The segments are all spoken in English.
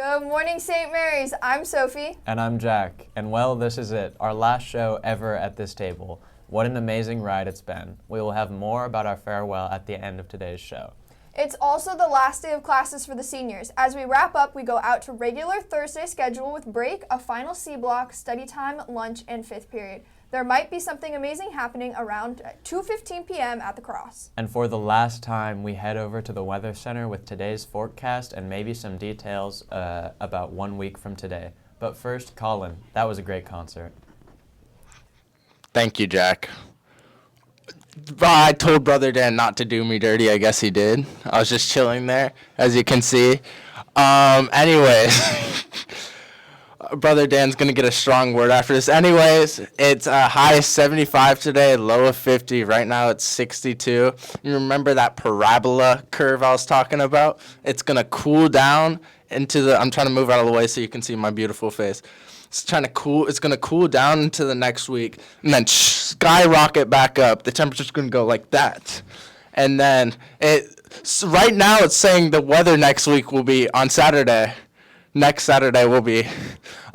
Good morning, St. Mary's. I'm Sophie. And I'm Jack. And well, this is it, our last show ever at this table. What an amazing ride it's been. We will have more about our farewell at the end of today's show. It's also the last day of classes for the seniors. As we wrap up, we go out to regular Thursday schedule with break, a final C block, study time, lunch, and fifth period. There might be something amazing happening around 2:15 p.m. at the Cross. And for the last time, we head over to the Weather Center with today's forecast and maybe some details about 1 week from today. But first, Colin, that was a great concert. Thank you, Jack. I told Brother Dan not to do me dirty. I guess he did. I was just chilling there, as you can see. Anyways, Brother Dan's going to get a strong word after this. Anyways, it's a high of 75 today, low of 50. Right now it's 62. You remember that parabola curve I was talking about? It's going to cool down into the, I'm trying to move out of the way so you can see my beautiful face. It's going to cool down into the next week and then skyrocket back up. The temperature's going to go like that. And then right now it's saying the weather next week will be on Saturday. Next Saturday will be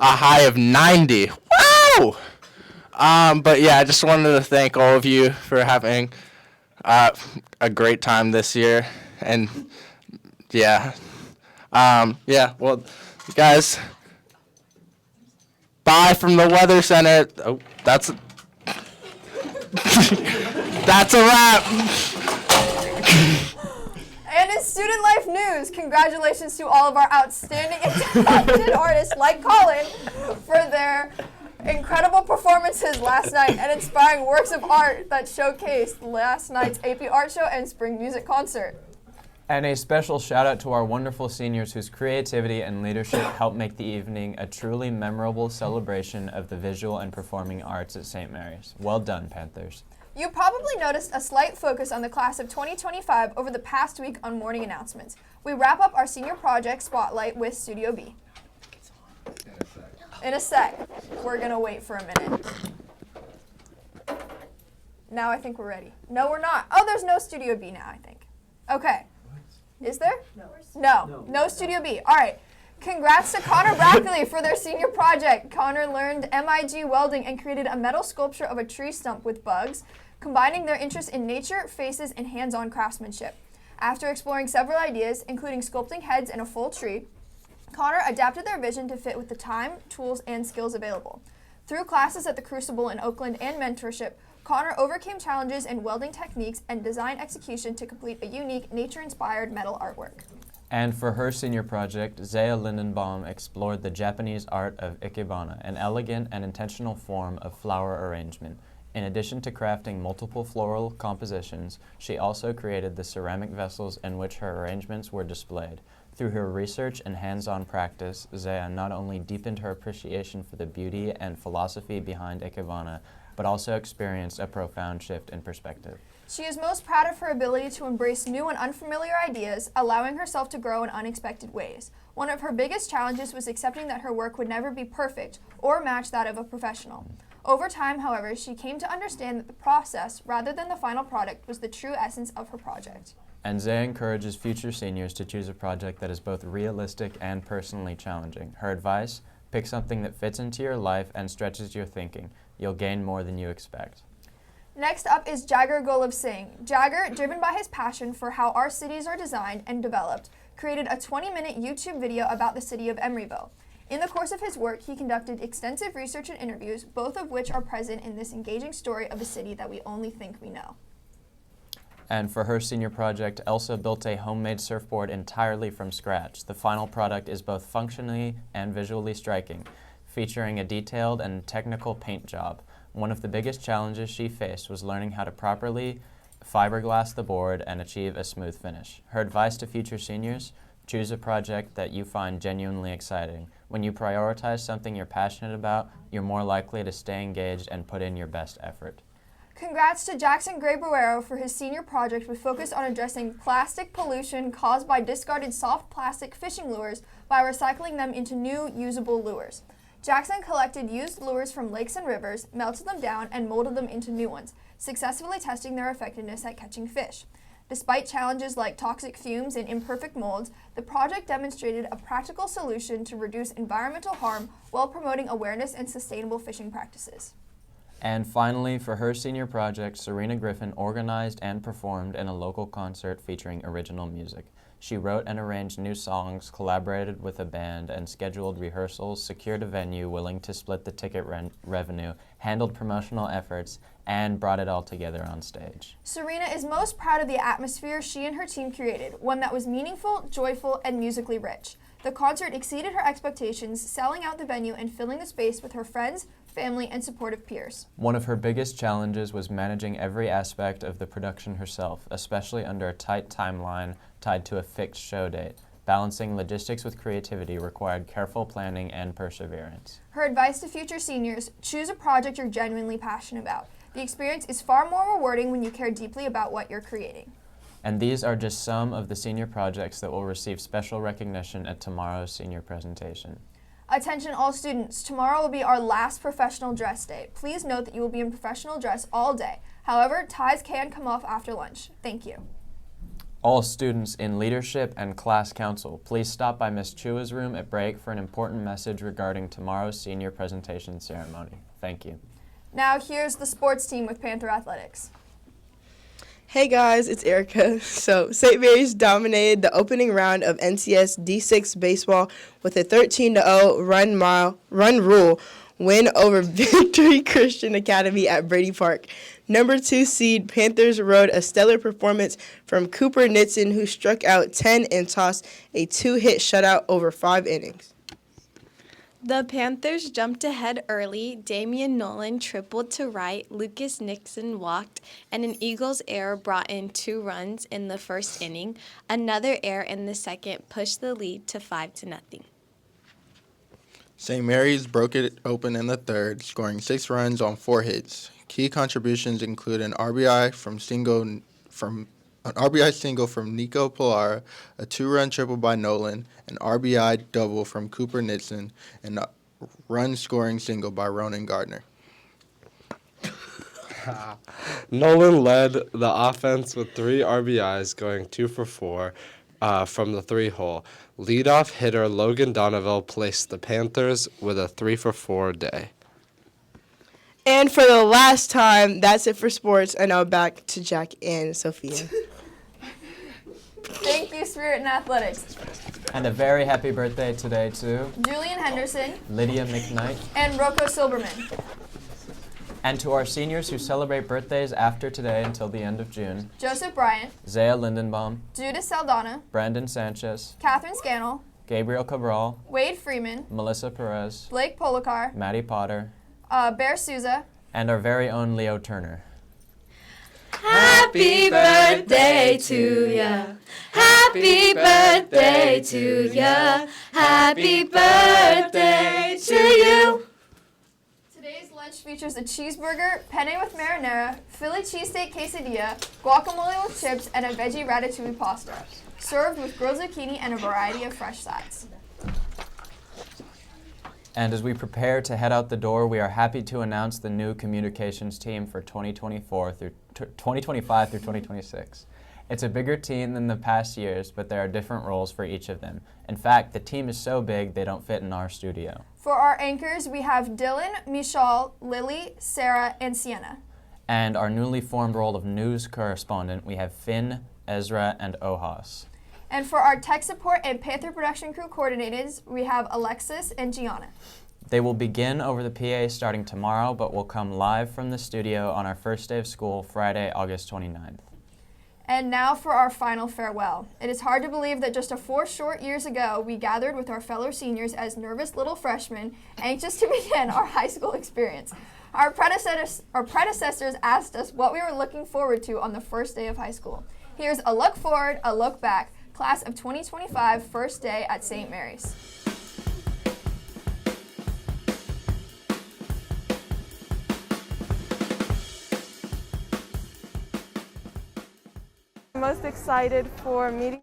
a high of 90. Woo! But yeah, I just wanted to thank all of you for having a great time this year. And yeah, well, guys, bye from the Weather Center. Oh, that's a wrap. And in student life news, congratulations to all of our outstanding and talented artists like Colin for their incredible performances last night and inspiring works of art that showcased last night's AP Art Show and Spring Music Concert. And a special shout out to our wonderful seniors whose creativity and leadership helped make the evening a truly memorable celebration of the visual and performing arts at St. Mary's. Well done, Panthers. You probably noticed a slight focus on the class of 2025 over the past week on morning announcements. We wrap up our senior project spotlight with Studio B. In a sec. We're going to wait for a minute. Now I think we're ready. No, we're not. Oh, there's no Studio B now, I think. Okay. Is there? No Studio B. All right. Congrats to Connor Brackley for their senior project. Connor learned MIG welding and created a metal sculpture of a tree stump with bugs, combining their interest in nature, faces, and hands-on craftsmanship. After exploring several ideas, including sculpting heads and a full tree, Connor adapted their vision to fit with the time, tools, and skills available. Through classes at the Crucible in Oakland and mentorship, Connor overcame challenges in welding techniques and design execution to complete a unique, nature-inspired metal artwork. And for her senior project, Zaya Lindenbaum explored the Japanese art of ikebana, an elegant and intentional form of flower arrangement. In addition to crafting multiple floral compositions, she also created the ceramic vessels in which her arrangements were displayed. Through her research and hands-on practice, Zaya not only deepened her appreciation for the beauty and philosophy behind ikebana, but also experienced a profound shift in perspective. She is most proud of her ability to embrace new and unfamiliar ideas, allowing herself to grow in unexpected ways. One of her biggest challenges was accepting that her work would never be perfect or match that of a professional. Over time, however, she came to understand that the process, rather than the final product, was the true essence of her project. And Zaya encourages future seniors to choose a project that is both realistic and personally challenging. Her advice: pick something that fits into your life and stretches your thinking. You'll gain more than you expect. Next up is Jagger Golub Singh. Jagger, driven by his passion for how our cities are designed and developed, created a 20-minute YouTube video about the city of Emeryville. In the course of his work, he conducted extensive research and interviews, both of which are present in this engaging story of a city that we only think we know. And for her senior project, Elsa built a homemade surfboard entirely from scratch. The final product is both functionally and visually striking, featuring a detailed and technical paint job. One of the biggest challenges she faced was learning how to properly fiberglass the board and achieve a smooth finish. Her advice to future seniors: choose a project that you find genuinely exciting. When you prioritize something you're passionate about, you're more likely to stay engaged and put in your best effort. Congrats to Jackson Grabuero for his senior project with focus on addressing plastic pollution caused by discarded soft plastic fishing lures by recycling them into new, usable lures. Jackson collected used lures from lakes and rivers, melted them down, and molded them into new ones, successfully testing their effectiveness at catching fish. Despite challenges like toxic fumes and imperfect molds, the project demonstrated a practical solution to reduce environmental harm while promoting awareness and sustainable fishing practices. And finally, for her senior project, Serena Griffin organized and performed in a local concert featuring original music. She wrote and arranged new songs, collaborated with a band, and scheduled rehearsals, secured a venue willing to split the ticket revenue, handled promotional efforts, and brought it all together on stage. Serena is most proud of the atmosphere she and her team created, one that was meaningful, joyful, and musically rich. The concert exceeded her expectations, selling out the venue and filling the space with her friends, family, and supportive peers. One of her biggest challenges was managing every aspect of the production herself, especially under a tight timeline tied to a fixed show date. Balancing logistics with creativity required careful planning and perseverance. Her advice to future seniors: choose a project you're genuinely passionate about. The experience is far more rewarding when you care deeply about what you're creating. And these are just some of the senior projects that will receive special recognition at tomorrow's senior presentation. Attention all students, tomorrow will be our last professional dress day. Please note that you will be in professional dress all day. However, ties can come off after lunch. Thank you. All students in leadership and class council, please stop by Ms. Chua's room at break for an important message regarding tomorrow's senior presentation ceremony. Thank you. Now here's the sports team with Panther Athletics. Hey guys, it's Erica. So, St. Mary's dominated the opening round of NCS D6 baseball with a 13-0 run rule win over Victory Christian Academy at Brady Park. Number 2 seed Panthers rode a stellar performance from Cooper Nitson, who struck out 10 and tossed a 2-hit shutout over 5 innings. The Panthers jumped ahead early. Damian Nolan tripled to right, Lucas Nixon walked, and an Eagles error brought in 2 runs in the first inning. Another error in the second pushed the lead to 5-0. St. Mary's broke it open in the third, scoring 6 runs on 4 hits. Key contributions include an RBI single from Nico Pilar, a 2-run triple by Nolan, an RBI double from Cooper Nitson, and a run-scoring single by Ronan Gardner. Nolan led the offense with 3 RBIs, going 2 for 4 from the 3-hole. Leadoff hitter Logan Donovan placed the Panthers with a 3 for 4 day. And for the last time, that's it for sports. And now back to Jack and Sophia. Thank you, Spirit and Athletics. And a very happy birthday today to Julian Henderson Lydia McKnight. and Rocco Silberman. And to our seniors who celebrate birthdays after today until the end of June: Joseph Bryant, Zaya Lindenbaum, Judith Saldana, Brandon Sanchez, Catherine Scannell, Gabriel Cabral, Wade Freeman, Melissa Perez, Blake Polakar, Maddie Potter, Bear Souza, and our very own Leo Turner. Happy birthday to ya. Happy birthday to ya. Happy birthday to you. Today's lunch features a cheeseburger, penne with marinara, Philly cheesesteak quesadilla, guacamole with chips, and a veggie ratatouille pasta, served with grilled zucchini and a variety of fresh sides. And as we prepare to head out the door, we are happy to announce the new communications team for 2025 through 2026. It's a bigger team than the past years, but there are different roles for each of them. In fact, the team is so big they don't fit in our studio. For our anchors, we have Dylan, Michal, Lily, Sarah, and Sienna. And our newly formed role of news correspondent, we have Finn, Ezra, and Ohas. And for our tech support and Panther production crew coordinators, we have Alexis and Gianna. They will begin over the PA starting tomorrow, but will come live from the studio on our first day of school, Friday, August 29th. And now for our final farewell. It is hard to believe that just 4 short years ago, we gathered with our fellow seniors as nervous little freshmen, anxious to begin our high school experience. Our predecessors asked us what we were looking forward to on the first day of high school. Here's a look forward, a look back. Class of 2025, first day at St. Mary's. I'm most excited for meeting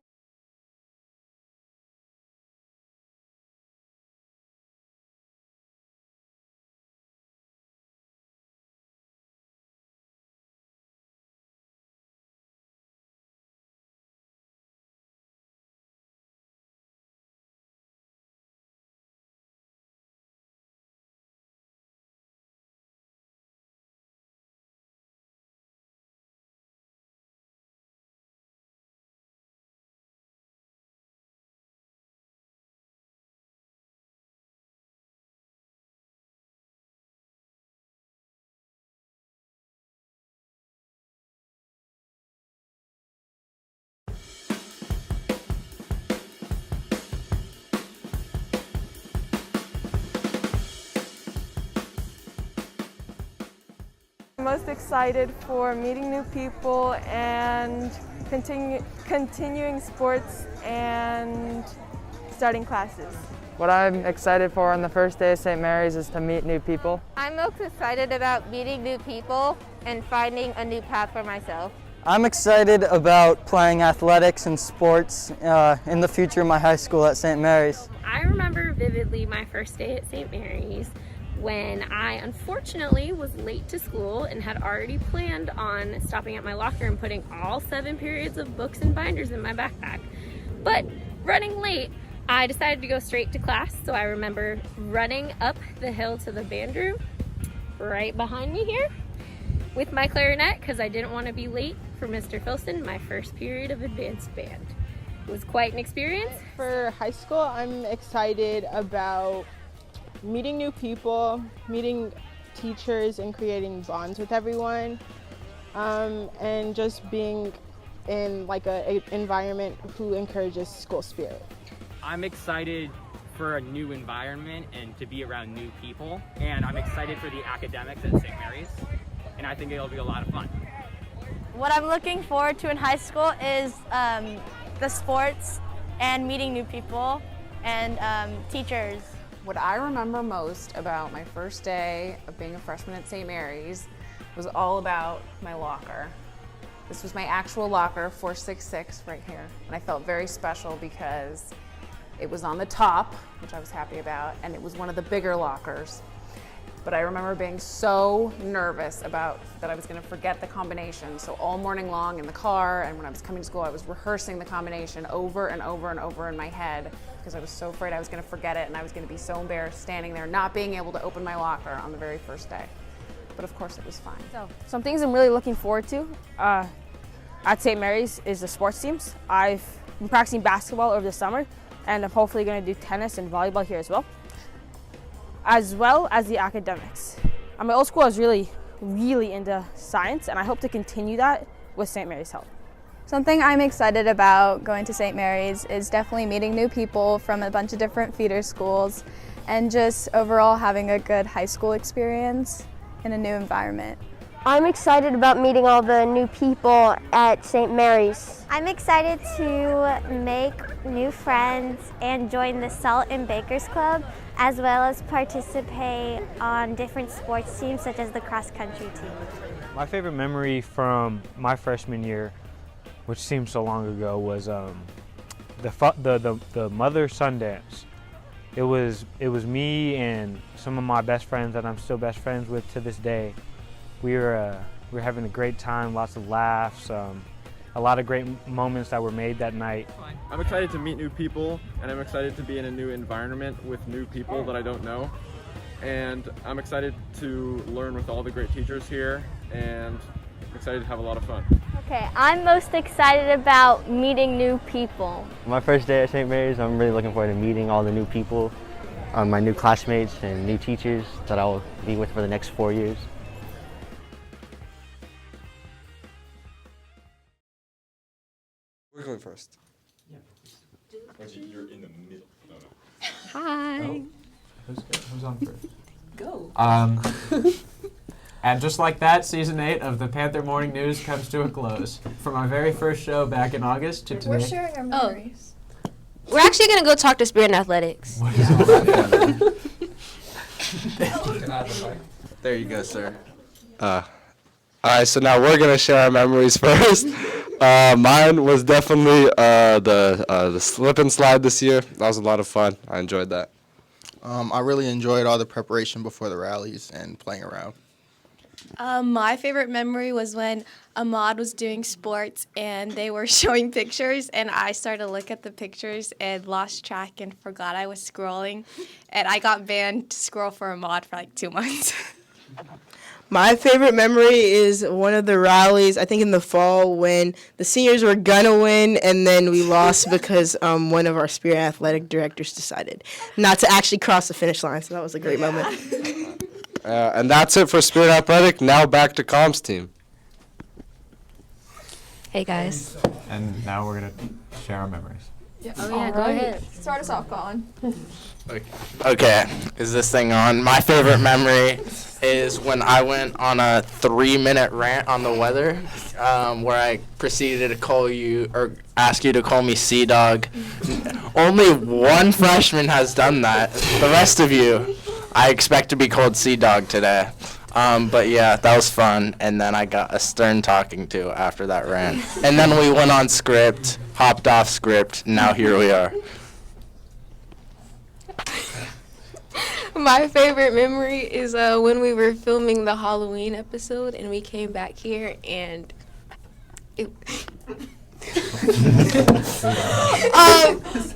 most excited for meeting new people and continuing sports and starting classes. What I'm excited for on the first day of St. Mary's is to meet new people. I'm most excited about meeting new people and finding a new path for myself. I'm excited about playing athletics and sports in the future of my high school at St. Mary's. I remember vividly my first day at St. Mary's when I unfortunately was late to school and had already planned on stopping at my locker and putting all 7 periods of books and binders in my backpack. But running late, I decided to go straight to class, so I remember running up the hill to the band room right behind me here with my clarinet because I didn't want to be late for Mr. Filson, my first period of advanced band. It was quite an experience. For high school, I'm excited about meeting new people, meeting teachers, and creating bonds with everyone, and just being in like an environment who encourages school spirit. I'm excited for a new environment and to be around new people, and I'm excited for the academics at St. Mary's, and I think it'll be a lot of fun. What I'm looking forward to in high school is the sports and meeting new people and teachers. What I remember most about my first day of being a freshman at St. Mary's was all about my locker. This was my actual locker, 466, right here. And I felt very special because it was on the top, which I was happy about, and it was one of the bigger lockers. But I remember being so nervous about that I was going to forget the combination. So all morning long in the car and when I was coming to school, I was rehearsing the combination over and over and over in my head because I was so afraid I was going to forget it and I was going to be so embarrassed standing there not being able to open my locker on the very first day. But of course it was fine. So some things I'm really looking forward to at St. Mary's is the sports teams. I've been practicing basketball over the summer and I'm hopefully going to do tennis and volleyball here as well as the academics. At my old school, I was really into science, and I hope to continue that with St. Mary's help. Something I'm excited about going to St. Mary's is definitely meeting new people from a bunch of different feeder schools and just overall having a good high school experience in a new environment. I'm excited about meeting all the new people at St. Mary's. I'm excited to make new friends and join the Salt and Bakers Club, as well as participate on different sports teams such as the cross country team. My favorite memory from my freshman year, which seems so long ago, was the Mother-Son dance. It was me and some of my best friends that I'm still best friends with to this day. We were having a great time, lots of laughs, a lot of great moments that were made that night. I'm excited to meet new people, and I'm excited to be in a new environment with new people that I don't know. And I'm excited to learn with all the great teachers here, and I'm excited to have a lot of fun. Okay, I'm most excited about meeting new people. My first day at St. Mary's, I'm really looking forward to meeting all the new people, my new classmates and new teachers that I'll be with for the next 4 years. We're going first. Yeah. You're in the middle. No. Hi. Oh. Who's on first? Go. And just like that, season 8 of the Panther Morning News comes to a close. From our very first show back in August to today. We're sharing our memories. We're actually going to go talk to Spirit and Athletics. There you go, sir. All right, so now we're gonna share our memories first. Mine was definitely the slip and slide this year. That was a lot of fun. I enjoyed that. I really enjoyed all the preparation before the rallies and playing around. My favorite memory was when Ahmad was doing sports and they were showing pictures and I started to look at the pictures and lost track and forgot I was scrolling. And I got banned to scroll for Ahmad for like 2 months. My favorite memory is one of the rallies, I think in the fall, when the seniors were gonna win and then we lost because one of our Spirit Athletic directors decided not to actually cross the finish line. So that was a great moment. And that's it for Spirit Athletic. Now back to Comms team. Hey guys. And now we're going to share our memories. Yeah. Oh yeah, go ahead. Start us off, Colin. Okay, is this thing on? My favorite memory is when I went on a 3-minute rant on the weather, where I proceeded to call you or ask you to call me Sea Dog. Only one freshman has done that. The rest of you, I expect to be called Sea Dog today. But yeah, that was fun. And then I got a stern talking to after that rant. And then we went on script, hopped off script. Now here we are. My favorite memory is when we were filming the Halloween episode and we came back here and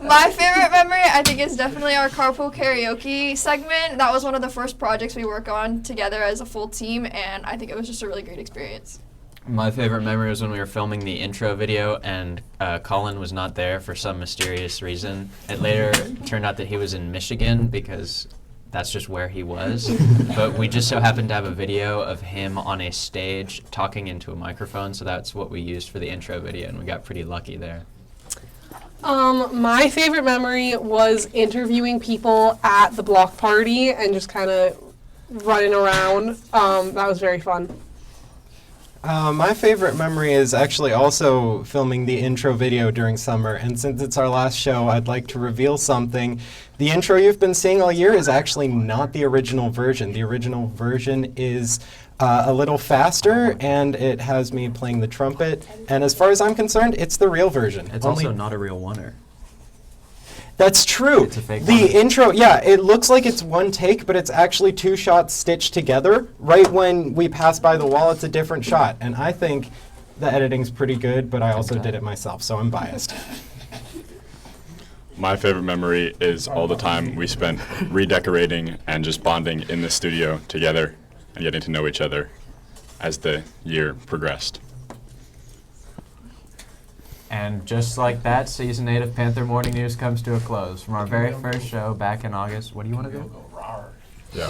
My favorite memory, I think, is definitely our carpool karaoke segment. That was one of the first projects we worked on together as a full team, and I think it was just a really great experience. My favorite memory was when we were filming the intro video and Colin was not there for some mysterious reason. It later turned out that he was in Michigan because that's just where he was. But we just so happened to have a video of him on a stage talking into a microphone, so that's what we used for the intro video, and we got pretty lucky there. My favorite memory was interviewing people at the block party and just kind of running around. That was very fun. My favorite memory is actually also filming the intro video during summer, and since it's our last show, I'd like to reveal something. The intro you've been seeing all year is actually not the original version. The original version is a little faster, and it has me playing the trumpet, and as far as I'm concerned, it's the real version. It's also not a real oneer. That's true. It's a fake The one. intro, yeah, it looks like it's one take, but it's actually 2 shots stitched together. Right when we pass by the wall, it's a different shot. And I think the editing's pretty good, but I also did it myself, so I'm biased. My favorite memory is all the time we spent redecorating and just bonding in the studio together and getting to know each other as the year progressed. And just like that, Season 8 of Panther Morning News comes to a close. From our very first show back in August, what do you want to do? Yeah.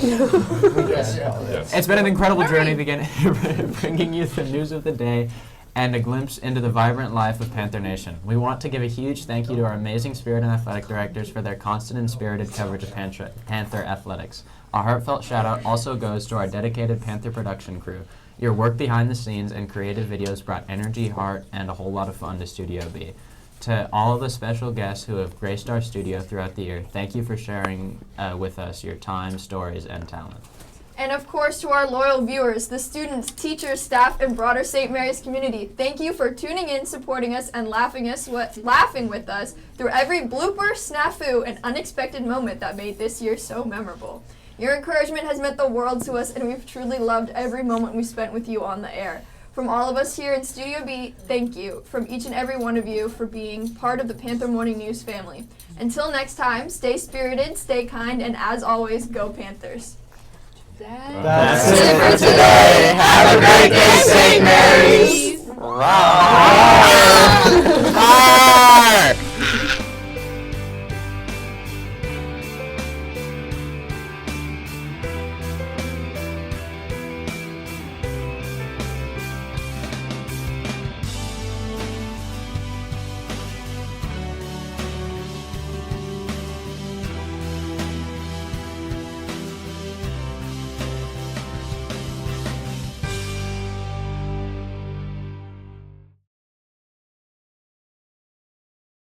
Yes. It's been an incredible journey bringing you the news of the day and a glimpse into the vibrant life of Panther Nation. We want to give a huge thank you to our amazing spirit and athletic directors for their constant and spirited coverage of Panther athletics. A heartfelt shout out also goes to our dedicated Panther production crew. Your work behind the scenes and creative videos brought energy, heart, and a whole lot of fun to Studio B. To all of the special guests who have graced our studio throughout the year, thank you for sharing with us your time, stories, and talent. And of course, to our loyal viewers, the students, teachers, staff, and broader St. Mary's community, thank you for tuning in, supporting us, and laughing with us through every blooper, snafu, and unexpected moment that made this year so memorable. Your encouragement has meant the world to us, and we've truly loved every moment we spent with you on the air. From all of us here in Studio B, thank you from each and every one of you for being part of the Panther Morning News family. Until next time, stay spirited, stay kind, and as always, go Panthers. That's it for today. Have a great day, St. Mary's. Rawr.